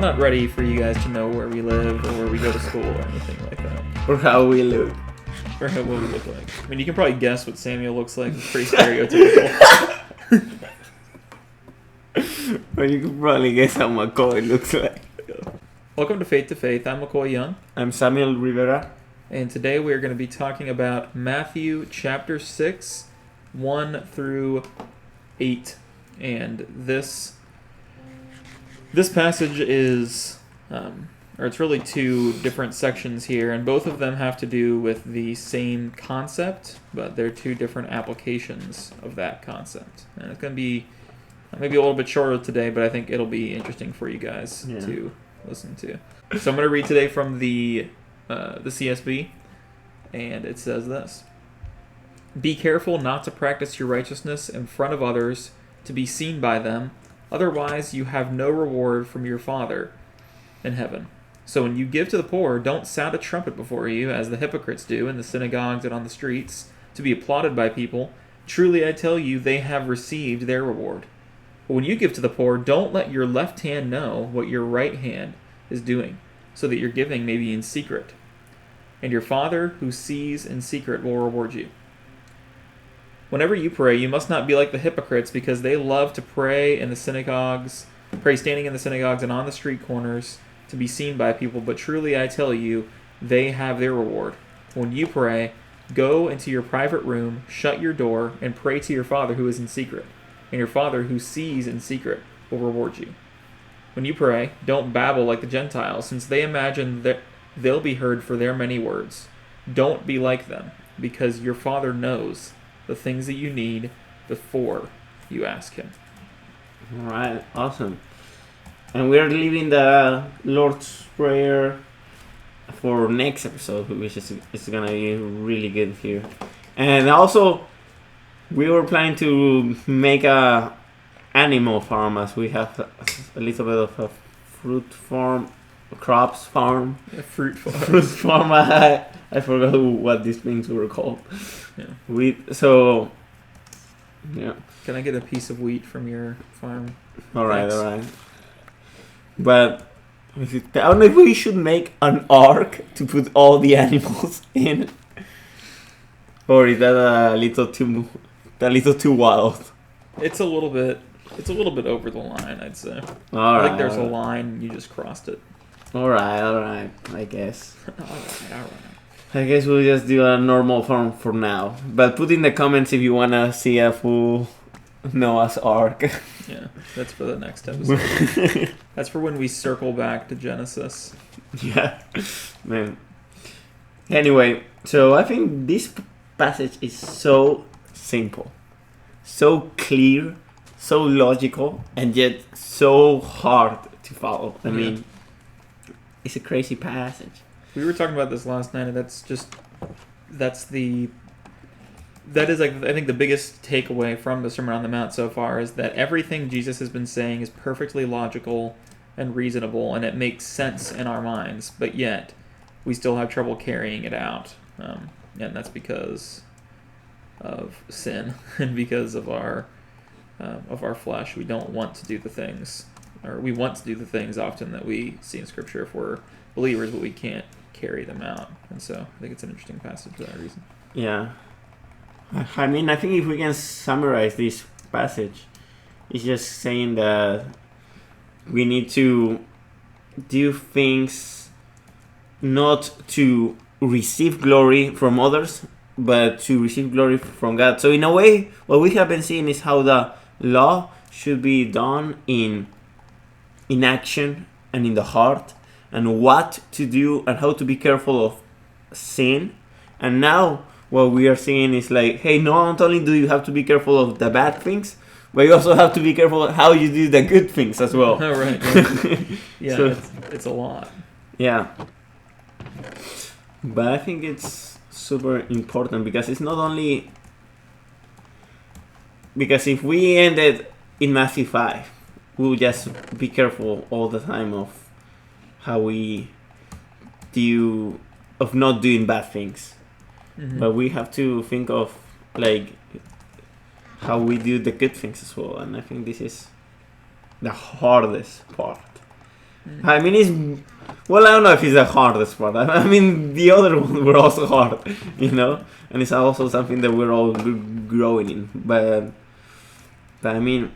not ready for you guys to know where we live or where we go to school or anything like that. Or how we look. Or what we look like. I mean, you can probably guess what Samuel looks like. It's pretty stereotypical. Well, you can probably guess how McCoy looks like. Welcome to Faith to Faith. I'm McCoy Young. I'm Samuel Rivera. And today we are going to be talking about Matthew chapter 6, 1 through 8. And this passage is, or it's really two different sections here, and both of them have to do with the same concept, but they're two different applications of that concept. And it's going to be maybe a little bit shorter today, but I think it'll be interesting for you guys to listen to. So I'm going to read today from the CSB, and it says this. Be careful not to practice your righteousness in front of others to be seen by them, otherwise you have no reward from your Father in heaven. So when you give to the poor, don't sound a trumpet before you, as the hypocrites do in the synagogues and on the streets, to be applauded by people. Truly I tell you, they have received their reward. But when you give to the poor, don't let your left hand know what your right hand is doing, so that your giving may be in secret. And your Father who sees in secret will reward you. Whenever you pray, you must not be like the hypocrites, because they love to pray standing in the synagogues and on the street corners to be seen by people. But truly I tell you, they have their reward. When you pray, go into your private room, shut your door, and pray to your Father who is in secret. And your Father who sees in secret will reward you. When you pray, don't babble like the Gentiles, since they imagine that they'll be heard for their many words. Don't be like them, because your Father knows the things that you need before you ask Him. All right, awesome. And we're leaving the Lord's Prayer for next episode, which is going to be really good here. And also, we were planning to make a animal farm, as we have a little bit of a fruit farm, crops farm. A fruit farm. Fruit farm. I forgot what these things were called. Yeah. Yeah. Can I get a piece of wheat from your farm? All right. But I don't know if we should make an ark to put all the animals in, or is that a little too wild? It's a little bit over the line, I'd say. I think there's a line, you just crossed it. All right. I guess. All right. I guess we'll just do a normal farm for now. But put in the comments if you wanna see a full Noah's Ark. Yeah, that's for the next episode. That's for when we circle back to Genesis. Yeah, man. Anyway, so I think this passage is so simple, so clear, so logical, and yet so hard to follow. I mean, it's a crazy passage. We were talking about this last night, and that is like, I think the biggest takeaway from the Sermon on the Mount so far is that everything Jesus has been saying is perfectly logical and reasonable, and it makes sense in our minds, but yet we still have trouble carrying it out, and that's because of sin and because of our flesh. We don't want to do the things, or we want to do the things often that we see in Scripture if we're believers, but we can't carry them out. And so I think it's an interesting passage for that reason. Yeah. I mean, I think if we can summarize this passage, it's just saying that we need to do things not to receive glory from others, but to receive glory from God. So in a way, what we have been seeing is how the law should be done in action and in the heart, and what to do and how to be careful of sin. And now what we are seeing is like, hey, not only do you have to be careful of the bad things, but you also have to be careful of how you do the good things as well. Oh, right. Yeah, so, it's a lot. Yeah. But I think it's super important, because it's not only... Because if we ended in Matthew 5, we'll just be careful all the time of how we do, of not doing bad things. Mm-hmm. But we have to think of like how we do the good things as well. And I think this is the hardest part. I mean, well, I don't know if it's the hardest part. I mean, the other ones were also hard, you know, and it's also something that we're all growing in. But I mean,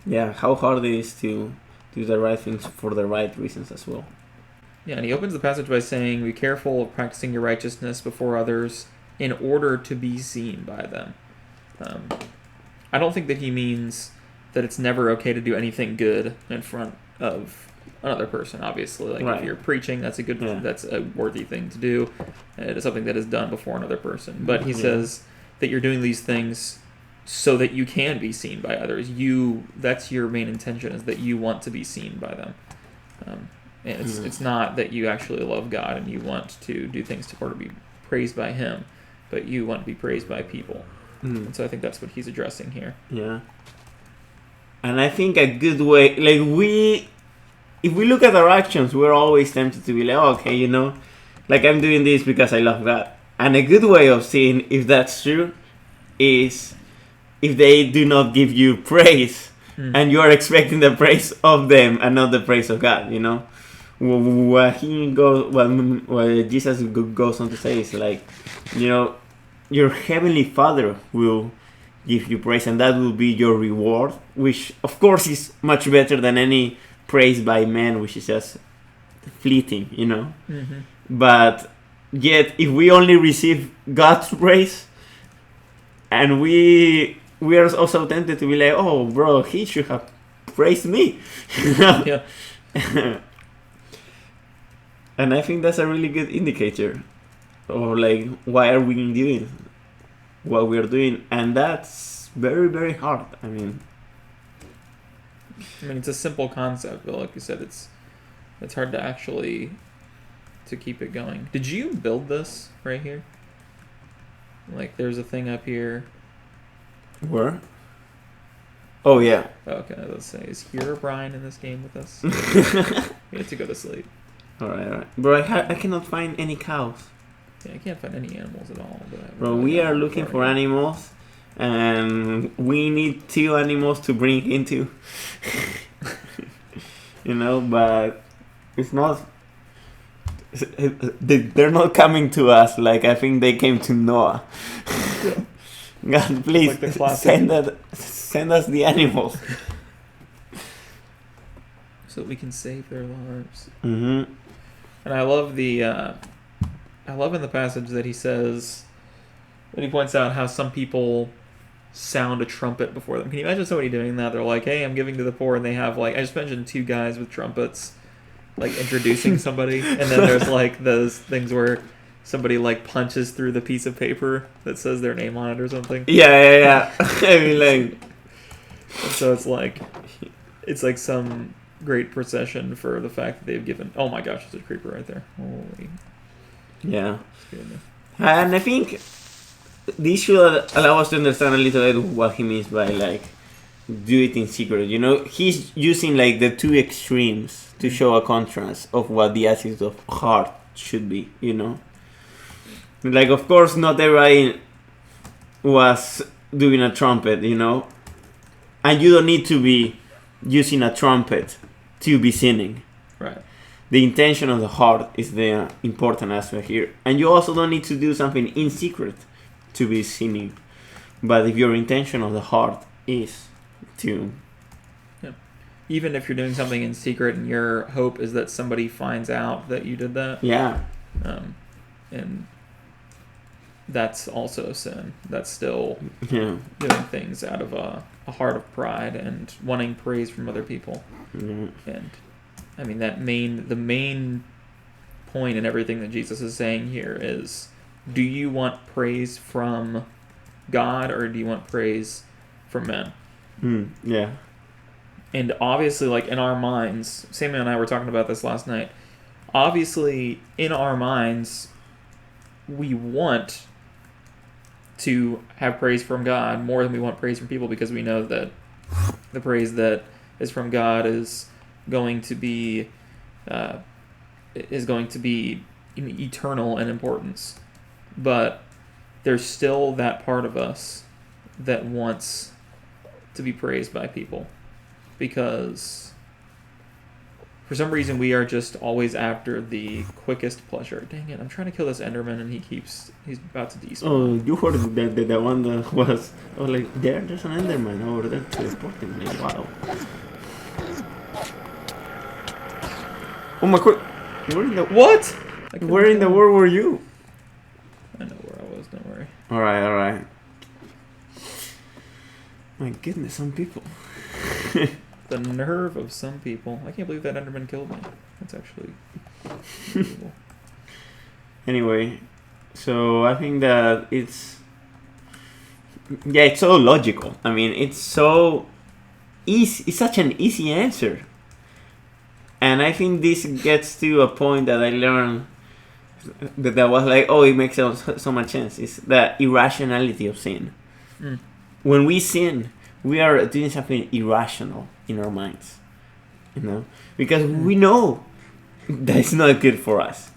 yeah, how hard it is to do the right things for the right reasons as well. Yeah, and he opens the passage by saying, "Be careful of practicing your righteousness before others in order to be seen by them." I don't think that he means that it's never okay to do anything good in front of another person. Obviously, like Right. if you're preaching, that's a worthy thing to do. It is something that is done before another person. But he says that you're doing these things so that you can be seen by others. That's your main intention, is that you want to be seen by them. And it's not that you actually love God and you want to do things to be praised by Him, but you want to be praised by people. And so I think that's what he's addressing here. Yeah. And I think a good way, like if we look at our actions, we're always tempted to be like, oh, okay, you know, like I'm doing this because I love God. And a good way of seeing if that's true is if they do not give you praise and you are expecting the praise of them and not the praise of God, you know. What Jesus goes on to say is like, you know, your heavenly Father will give you praise, and that will be your reward, which of course is much better than any praise by man, which is just fleeting, you know. But yet, if we only receive God's praise, and we are also tempted to be like, oh, bro, he should have praised me. Yeah. And I think that's a really good indicator of like why are we doing what we are doing, and that's very, very hard. I mean, it's a simple concept, but like you said, it's hard to actually to keep it going. Did you build this right here? Like, there's a thing up here. Where? Oh yeah. Okay, let's say, is Brian in this game with us? We have to go to sleep. All right. Bro, I cannot find any cows. Yeah, I can't find any animals at all. Bro, we are looking for animals, and we need 2 animals to bring into. You know, but it's not. They're not coming to us. Like, I think they came to Noah. God, please like send us the animals. So that we can save their lives. Mm-hmm. And I love in the passage that he says, that he points out how some people sound a trumpet before them. Can you imagine somebody doing that? They're like, hey, I'm giving to the poor, and they have, like, I just mentioned 2 guys with trumpets, like, introducing somebody, and then there's, like, those things where somebody, like, punches through the piece of paper that says their name on it or something. Yeah. I mean, like... So it's like some great procession for the fact that they've given... Oh my gosh, there's a creeper right there. Holy... Yeah. And I think this should allow us to understand a little bit what he means by, like, do it in secret. You know, he's using, like, the 2 extremes to show a contrast of what the attitude of heart should be, you know. Like, of course, not everybody was doing a trumpet, you know. And you don't need to be using a trumpet to be sinning. Right. The intention of the heart is the important aspect here. And you also don't need to do something in secret to be sinning. But if your intention of the heart is to... Yeah. Even if you're doing something in secret and your hope is that somebody finds out that you did that. Yeah. And that's also sin. That's still doing things out of a heart of pride and wanting praise from other people. And I mean, the main point in everything that Jesus is saying here is, do you want praise from God or do you want praise from men? Yeah. And obviously, like, in our minds, Samuel and I were talking about this last night, obviously, in our minds, we want to have praise from God more than we want praise from people, because we know that the praise that is from God is going to be eternal in importance. But there's still that part of us that wants to be praised by people, because For some reason, we are just always after the quickest pleasure. Dang it! I'm trying to kill this Enderman, and he's about to despawn. Oh, you heard the one that was... Oh, like, there's an Enderman over there teleporting me. Wow. Oh my god. What? Where in the world were you? I know where I was. Don't worry. Alright. My goodness, some people. The nerve of some people. I can't believe that Enderman killed me. That's actually unbelievable. Anyway, so I think that it's so logical. I mean, it's so easy. It's such an easy answer. And I think this gets to a point that I learned that was like, oh, it makes so much sense. It's the irrationality of sin. Mm. When we sin, we are doing something irrational in our minds, because we know that it's not good for us,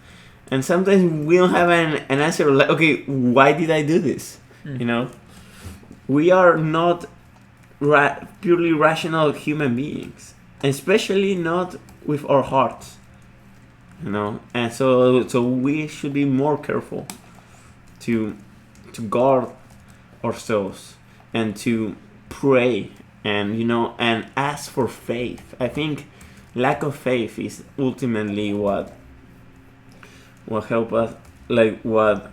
and sometimes we don't have an answer like, okay, why did I do this? We are not purely rational human beings, especially not with our hearts, and so we should be more careful to guard ourselves and to pray and and ask for faith. I think lack of faith is ultimately what help us, like what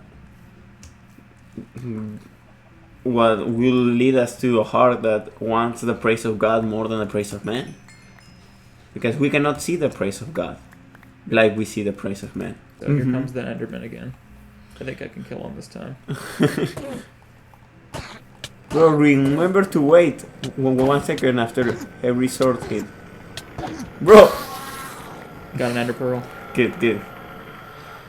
will lead us to a heart that wants the praise of God more than the praise of man, because we cannot see the praise of God like we see the praise of man. So here comes the Enderman again. I think I can kill him this time. Bro, remember to wait 1 second after every sword hit. Bro! Got an Ender Pearl. Good.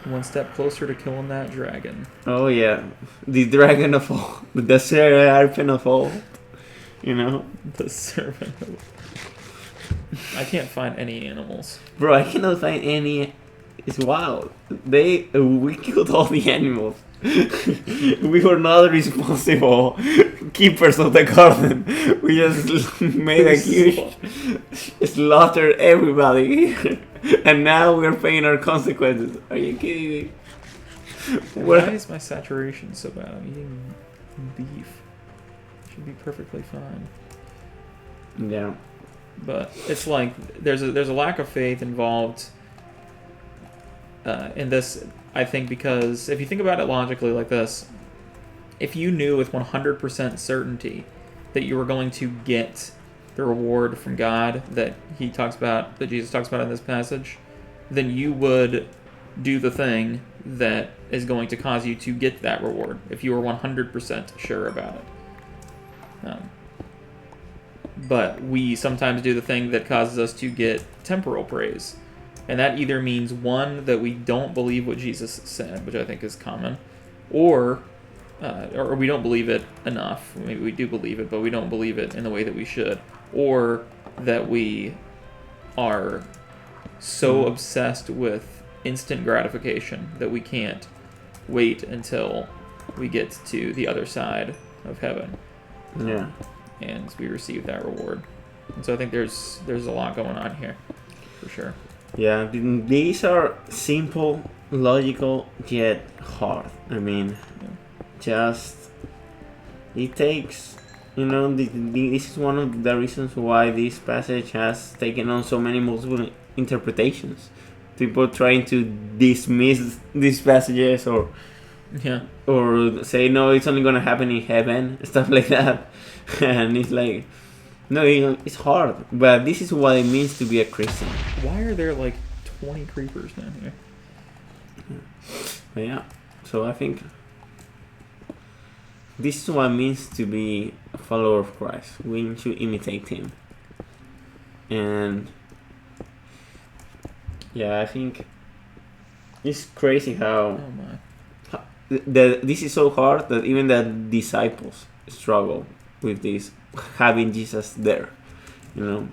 One step closer to killing that dragon. Oh yeah. The dragon of all. The serpent of all. The serpent of all. I can't find any animals. Bro, I cannot find any. It's wild. We killed all the animals. We were not responsible keepers of the garden. We just made a huge slaughter everybody, and now we're paying our consequences. Are you kidding me? Why is my saturation so bad? I'm eating beef. Should be perfectly fine. Yeah, but it's like there's a lack of faith involved in this. I think because if you think about it logically like this, if you knew with 100% certainty that you were going to get the reward from God that Jesus talks about in this passage, then you would do the thing that is going to cause you to get that reward if you were 100% sure about it. But we sometimes do the thing that causes us to get temporal praise. And that either means, one, that we don't believe what Jesus said, which I think is common, or we don't believe it enough. Maybe we do believe it, but we don't believe it in the way that we should. Or that we are so obsessed with instant gratification that we can't wait until we get to the other side of heaven. Yeah. And we receive that reward. And so I think there's a lot going on here, for sure. Yeah, these are simple, logical, yet hard. I mean, it takes, this is one of the reasons why this passage has taken on so many multiple interpretations. People trying to dismiss these passages or say, no, it's only going to happen in heaven, stuff like that. And it's like, no, it's hard, but this is what it means to be a Christian. Why are there like 20 creepers down here? But yeah, so I think this is what it means to be a follower of Christ. We should imitate him. And yeah, I think it's crazy how this is so hard that even the disciples struggle with this, having Jesus there, I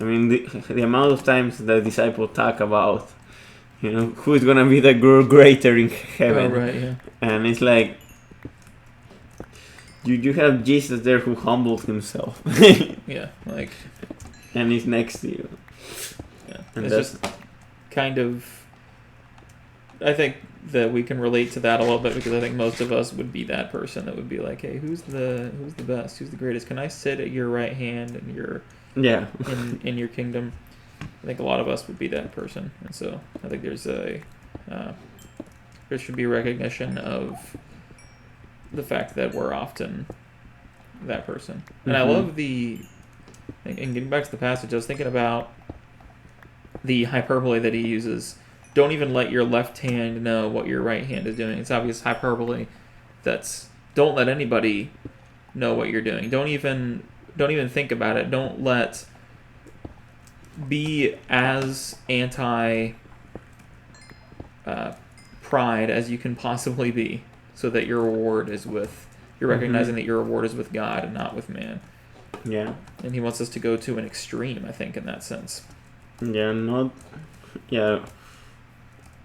mean, the amount of times the disciples talk about, who is gonna be the greater in heaven. Oh, right, yeah. And it's like, you have Jesus there who humbled himself. Yeah, like, and he's next to you. Yeah. And It's just kind of. I think that we can relate to that a little bit because I think most of us would be that person that would be like, "Hey, who's the best? Who's the greatest? Can I sit at your right hand and your yeah. in your kingdom?" I think a lot of us would be that person, and so I think there's there should be recognition of the fact that we're often that person. And I love and getting back to the passage, I was thinking about the hyperbole that he uses. Don't even let your left hand know what your right hand is doing. It's obvious hyperbole. That's don't let anybody know what you're doing. Don't even think about it. Don't let be as anti pride as you can possibly be, so that your reward is with you're recognizing that your reward is with God and not with man. Yeah. And he wants us to go to an extreme, I think, in that sense. Yeah, not. Yeah.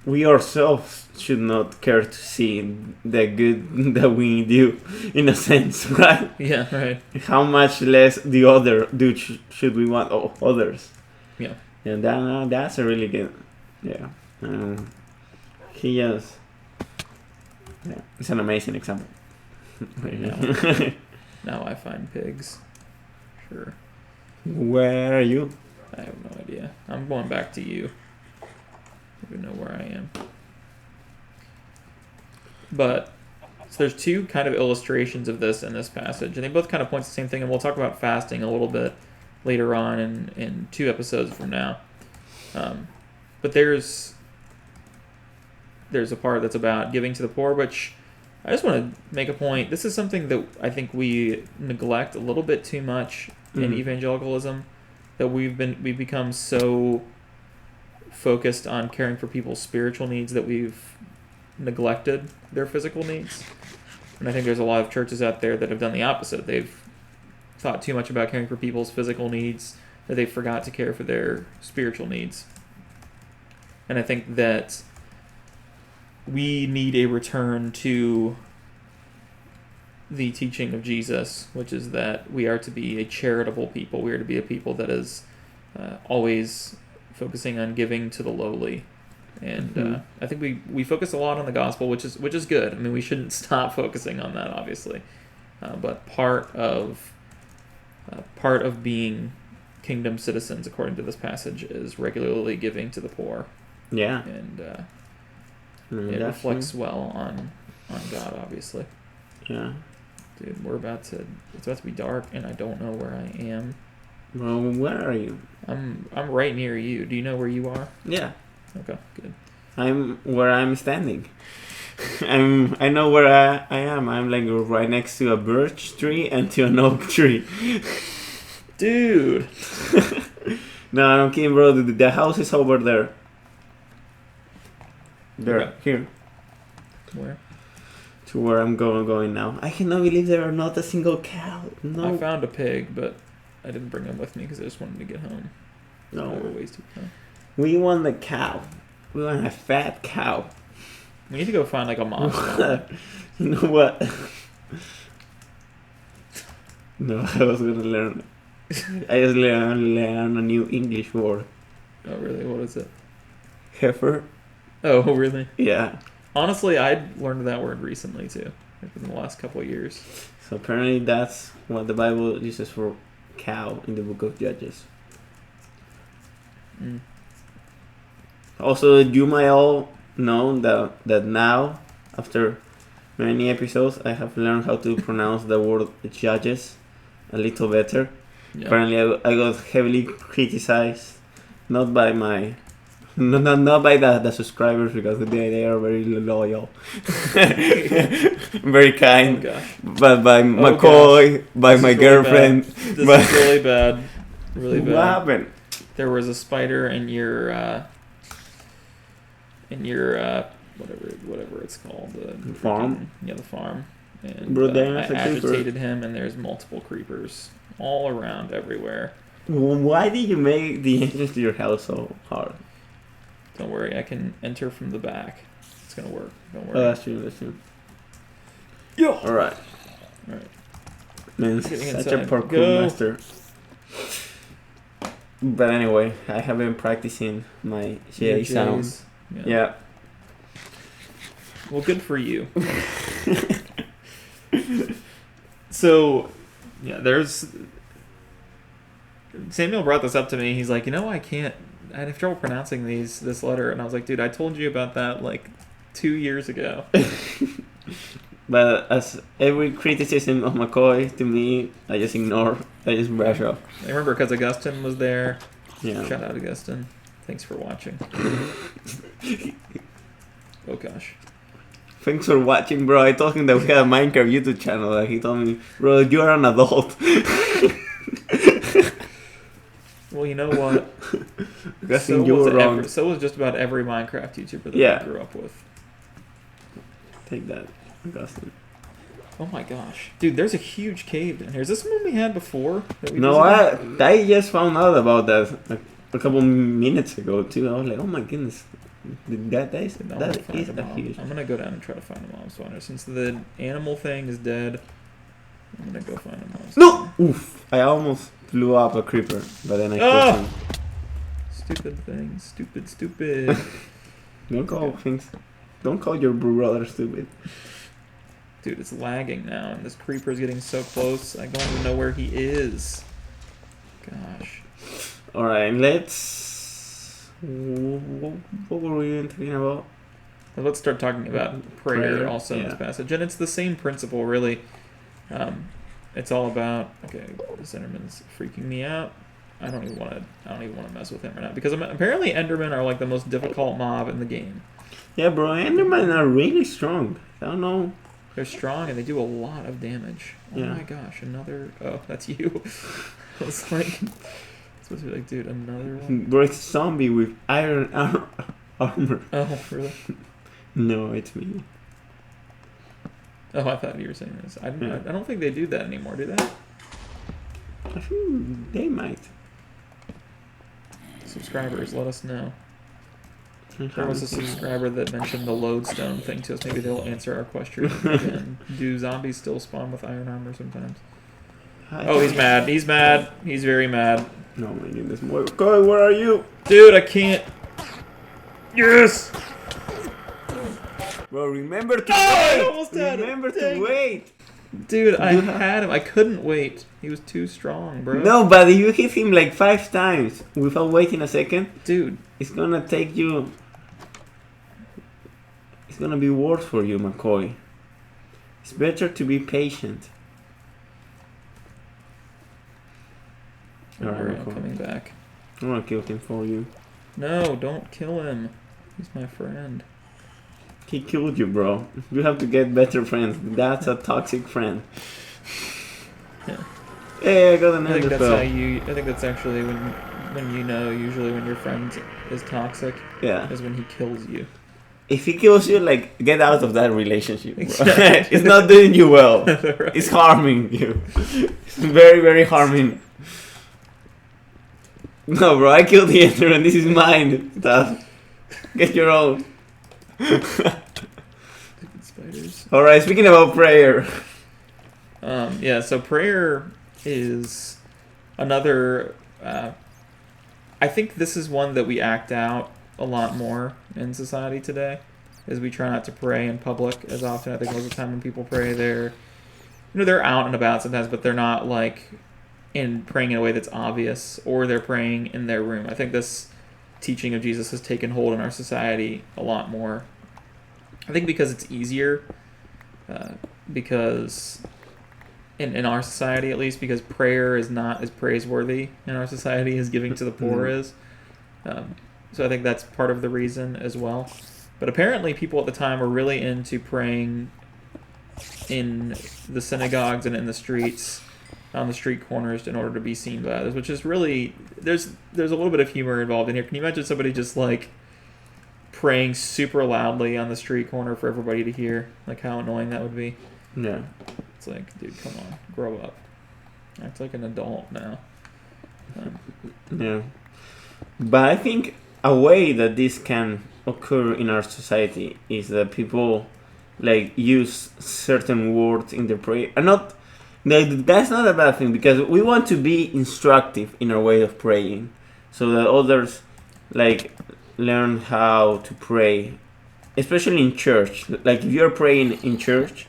We ourselves should not care to see the good that we do, in a sense, right? Yeah, right. How much less the other do should we want others? Yeah. And that's a really good. Yeah. He just. Yeah, it's an amazing example. Now I find pigs. Sure. Where are you? I have no idea. I'm going back to you. I don't even know where I am. But so there's two kind of illustrations of this in this passage, and they both kind of point to the same thing. And we'll talk about fasting a little bit later on in 2 episodes from now. But there's a part that's about giving to the poor, which I just want to make a point. This is something that I think we neglect a little bit too much in evangelicalism. That we've become so focused on caring for people's spiritual needs that we've neglected their physical needs. And I think there's a lot of churches out there that have done the opposite. They've thought too much about caring for people's physical needs that they forgot to care for their spiritual needs. And I think that we need a return to the teaching of Jesus, which is that we are to be a charitable people. We are to be a people that is always focusing on giving to the lowly. And I think we focus a lot on the gospel, which is good. I mean, we shouldn't stop focusing on that, obviously. But part of being kingdom citizens, according to this passage, is regularly giving to the poor. Yeah. And it reflects well on God, obviously. Yeah. Dude, it's about to be dark, and I don't know where I am. Well, where are you? I'm right near you. Do you know where you are? Yeah. Okay, good. I'm where I'm standing. I know where I am. I'm like right next to a birch tree and to an oak tree. Dude. No, I'm kidding, bro. The house is over there. There, Okay. here. Where? To where I'm going now. I cannot believe there are not a single cow. No. I found a pig, but I didn't bring him with me because I just wanted to get home. No. There were ways to go. We want the cow. We want a fat cow. We need to go find like a monster. You know what? No, I was gonna learn. I just learn a new English word. Oh, really? What is it? Heifer. Oh, really? Yeah. Honestly, I learned that word recently too, like in the last couple of years. So apparently that's what the Bible uses for cow in the book of Judges. Mm. Also, you might all know that now, after many episodes, I have learned how to pronounce the word judges a little better. Yeah. Apparently, I got heavily criticized, not by my, not by the subscribers because they are very loyal, very kind, Oh gosh. but by McCoy, by my girlfriend. This is really bad. Really bad. What happened? There was a spider in your whatever it's called, the Farm? Yeah, the farm. And Bro, I that's a creeper. agitated him, and there's multiple creepers all around everywhere. Why did you make the entrance to your house so hard? Don't worry, I can enter from the back. It's gonna work. Don't worry. Oh, that's true. That's true. Yeah. All right. All right. Man, Getting such inside. a parkour Go. master. But anyway, I have been practicing my Your J sounds. J's. Yeah. Well, good for you. So, yeah, there's. Samuel brought this up to me. He's like, I have trouble pronouncing this letter, and I was like, dude, I told you about that like 2 years ago. But as every criticism of McCoy to me, I just ignore. I just brush off. I remember because Augustine was there. Yeah. Shout out Augustine. Thanks for watching. Oh gosh. Thanks for watching, bro. I told him that we had a Minecraft YouTube channel. And he told me, bro, you are an adult. Well, you know what? Augustine, you were wrong. So was just about every Minecraft YouTuber that Yeah. I grew up with. Take that, Augustine. Oh my gosh. Dude, there's a huge cave in here. Is this one we had before? That we No, visited? I just found out about that a couple minutes ago, too. I was like, oh my goodness. That is I'm gonna find a the mob. huge... I'm gonna go down and try to find a mob spawner. Since the animal thing is dead, I'm gonna go find a mob spawner. No! Oof. I almost blew up a creeper, but then I killed him. Stupid thing. Stupid. Don't call things... Don't call your brother stupid. Dude, it's lagging now, and this creeper is getting so close. I don't even know where he is. Gosh. Alright, let's... What were we even talking about? Well, let's start talking about prayer also in this Yeah. passage. And it's the same principle, really. It's all about... Okay, this Enderman's freaking me out. I don't even want to mess with him right now. Because apparently Endermen are like the most difficult mob in the game. Yeah, bro, Endermen are really strong. I don't know. They're strong and they do a lot of damage. Oh Yeah. my gosh, another... Oh, that's you. I was like... supposed to be like, dude, another one? Bro, it's zombie with iron armor. Oh, really? No, it's me. Oh, I thought you were saying this. I don't think they do that anymore, do they? I think they might. Subscribers, let us know. There was a subscriber that mentioned the lodestone thing to us. Maybe they'll answer our question again. Do zombies still spawn with iron armor sometimes? Oh, he's mad. He's mad. He's very mad. No, my goodness. God, where are you? Dude, I can't. Yes! Bro, remember to I wait! almost had it. Remember Dang to it. wait! Dude, I had him. I couldn't wait. He was too strong, bro. No, but if you hit him like 5 times without waiting a second, Dude. it's gonna take you... It's gonna be worse for you, McCoy. It's better to be patient. Alright, Alright, I'm McCoy. coming back. I'm gonna kill him for you. No, don't kill him. He's my friend. He killed you, bro. You have to get better friends. That's a toxic friend. Yeah. Hey, I got an I think ender that's how pearl. I think that's actually when you know usually when your friend is toxic Yeah. is when he kills you. If he kills you, like, get out of that relationship, bro. Exactly. It's not doing you well. Right. It's harming you. It's very, very harming. No, bro, I killed the ender and this is mine. Stuff. Get your own. Stupid spiders. Alright, speaking about prayer. Yeah, so prayer is another. I think this is one that we act out a lot more in society today, is we try not to pray in public as often. I think most of the time when people pray, they're out and about sometimes, but they're not like in praying in a way that's obvious, or they're praying in their room. I think this teaching of Jesus has taken hold in our society a lot more. I think because it's easier, because in our society at least, because prayer is not as praiseworthy in our society as giving to the poor is. So I think that's part of the reason as well. But apparently people at the time were really into praying in the synagogues and in the streets, on the street corners, in order to be seen by others, which is really, there's a little bit of humor involved in here. Can you imagine somebody just like praying super loudly on the street corner for everybody to hear? Like how annoying that would be. Yeah. It's like, dude, come on, grow up. Act like an adult now. Yeah. But I think a way that this can occur in our society is that people like use certain words in their prayer. And not that's not a bad thing, because we want to be instructive in our way of praying. so that others like learn how to pray, especially in church. Like if you're praying in church,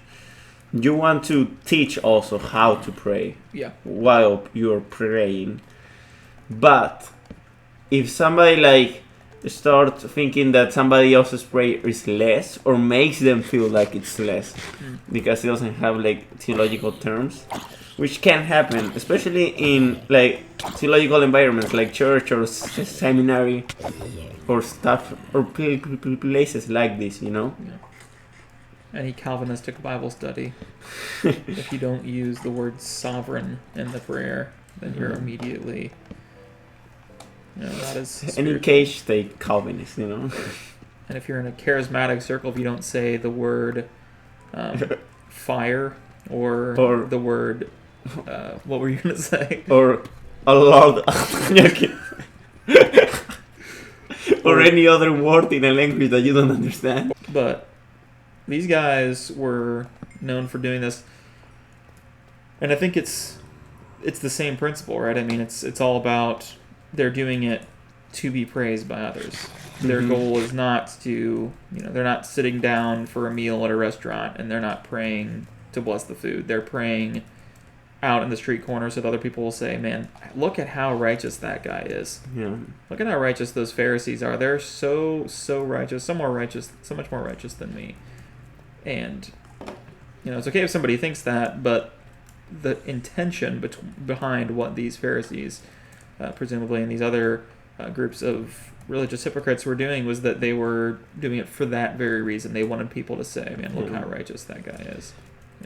you want to teach also how to pray Yeah. while you're praying. But if somebody like start thinking that somebody else's prayer is less or makes them feel like it's less because it doesn't have like theological terms, which can happen, especially in like theological environments like church or seminary or stuff or places like this, you know. Any Calvinistic Bible study, if you don't use the word sovereign in the prayer, then you're immediately, not as Any spiritual. cage state Calvinist, you know. And if you're in a charismatic circle, if you don't say the word fire or the word, what were you going to say? Or a lot, or any other word in a language that you don't understand. But these guys were known for doing this, and I think it's the same principle, right? I mean, it's all about they're doing it to be praised by others. Their goal is not to, they're not sitting down for a meal at a restaurant and they're not praying to bless the food. They're praying out in the street corner so that other people will say, man, look at how righteous that guy is. Yeah. Look at how righteous those Pharisees are. They're so righteous, so much more righteous than me. And, it's okay if somebody thinks that, but the intention behind what these Pharisees, presumably, and these other groups of religious hypocrites were doing was that they were doing it for that very reason. They wanted people to say, man, look how righteous that guy is.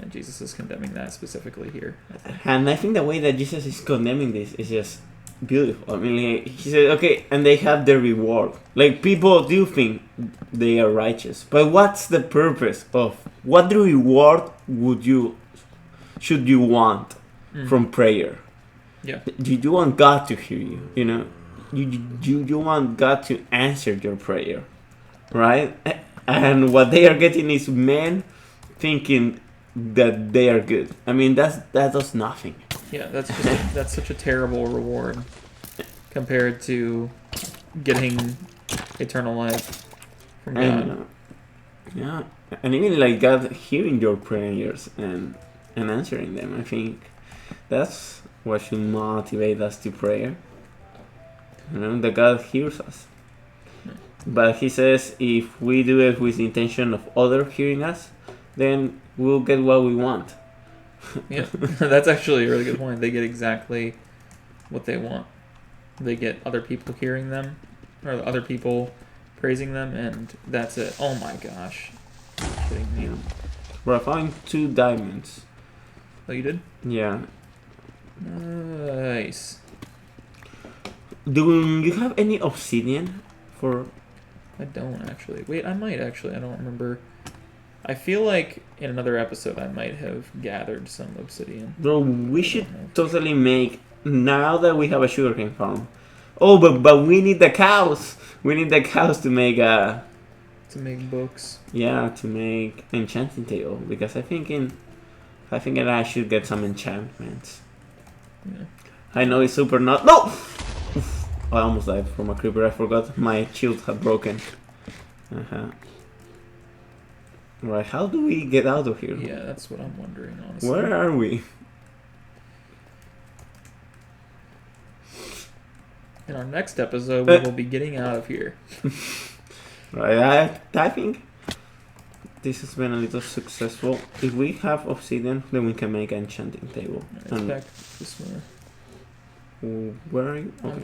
And Jesus is condemning that specifically here, I think. And I think the way that Jesus is condemning this is just beautiful. I mean, like, he said, okay, and they have their reward. Like, people do think they are righteous, but what's the purpose of what the reward should you want from prayer? Yeah. You want God to hear you, you want God to answer your prayer, right? And what they are getting is men thinking that they are good. I mean, that does nothing. Yeah, that's such a terrible reward compared to getting eternal life from God. And, yeah, and even like God hearing your prayers and answering them. I think that's what should motivate us to prayer. That God hears us. But he says if we do it with the intention of other hearing us, then we'll get what we want. Yeah, that's actually a really good point. They get exactly what they want. They get other people hearing them, or other people praising them, and that's it. Oh my gosh. Are you kidding me? Yeah. Well, I found 2 diamonds. Oh, you did? Yeah. Nice. Do you have any obsidian for... I don't actually. Wait, I might actually. I don't remember. I feel like in another episode I might have gathered some obsidian. Bro, we should totally make... Now that we have a sugarcane farm. Oh, but we need the cows. We need the cows to make a... To make books. Yeah, to make enchanting table. Because I think that I should get some enchantments. Yeah. I know it's super not... No! I almost died from a creeper. I forgot my shield had broken. Right, how do we get out of here? Yeah, that's what I'm wondering, honestly. Where are we? In our next episode, we will be getting out of here. Right, I think this has been a little successful. If we have obsidian, then we can make an enchanting table. Back this way. Where are you? Okay.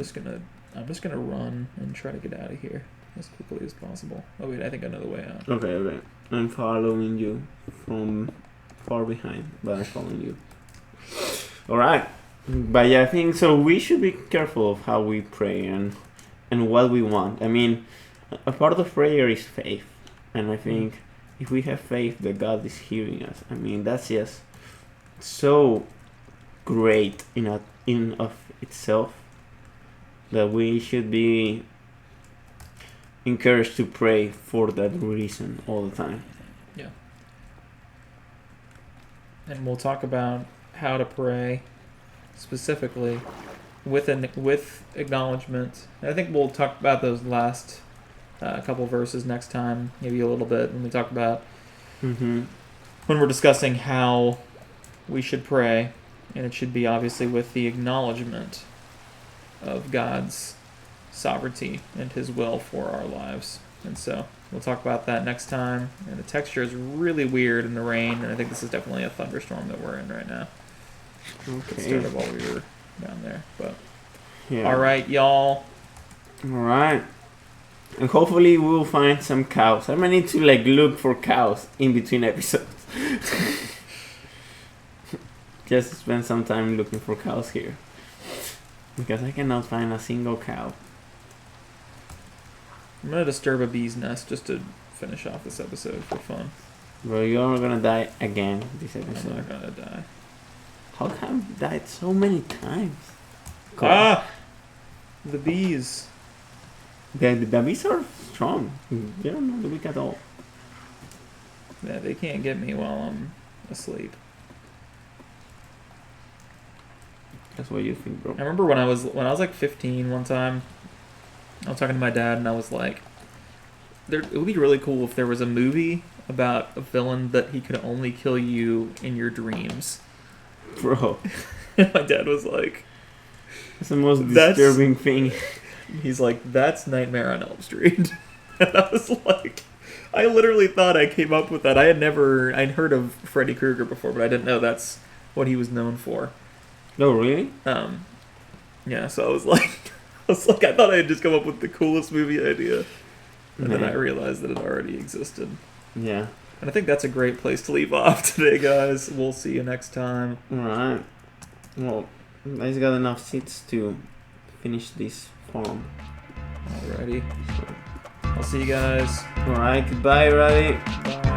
I'm just gonna run and try to get out of here as quickly as possible. Oh wait, I think I know the way out. Okay. I'm following you from far behind, but I'm following you. Alright. But yeah, I think so we should be careful of how we pray and what we want. I mean, a part of prayer is faith. And I think if we have faith that God is hearing us, I mean, that's just so great in of itself that we should be encouraged to pray for that reason all the time. Yeah. And we'll talk about how to pray specifically with acknowledgement. I think we'll talk about those last couple verses next time, maybe a little bit when we talk about when we're discussing how we should pray, and it should be obviously with the acknowledgement of God's sovereignty and His will for our lives. And so we'll talk about that next time. And the texture is really weird in the rain, and I think this is definitely a thunderstorm that we're in right now. Okay. It started while we were down there, but Yeah. all right, y'all. All right. And hopefully we'll find some cows. I might need to like look for cows in between episodes. Just spend some time looking for cows here. Because I cannot find a single cow. I'm gonna disturb a bee's nest just to finish off this episode for fun. Bro, you're gonna die again this I'm episode. not gonna die. How come you died so many times? Ah, the bees. The bees are strong. They don't know the weak at all. Yeah, they can't get me while I'm asleep. That's what you think, bro. I remember when I was like 15 one time, I was talking to my dad and I was like, it would be really cool if there was a movie about a villain that he could only kill you in your dreams. Bro, And my dad was like, that's the most That's- disturbing thing. he's like, that's Nightmare on Elm Street. And I was like, I literally thought I came up with that. I'd heard of Freddy Krueger before, but I didn't know that's what he was known for. No, really? Yeah, so I was like, I thought I had just come up with the coolest movie idea. And then I realized that it already existed. Yeah. And I think that's a great place to leave off today, guys. We'll see you next time. Alright. Well, I just got enough seats to finish this form. Alrighty. I'll see you guys. Alright, goodbye, everybody. Bye.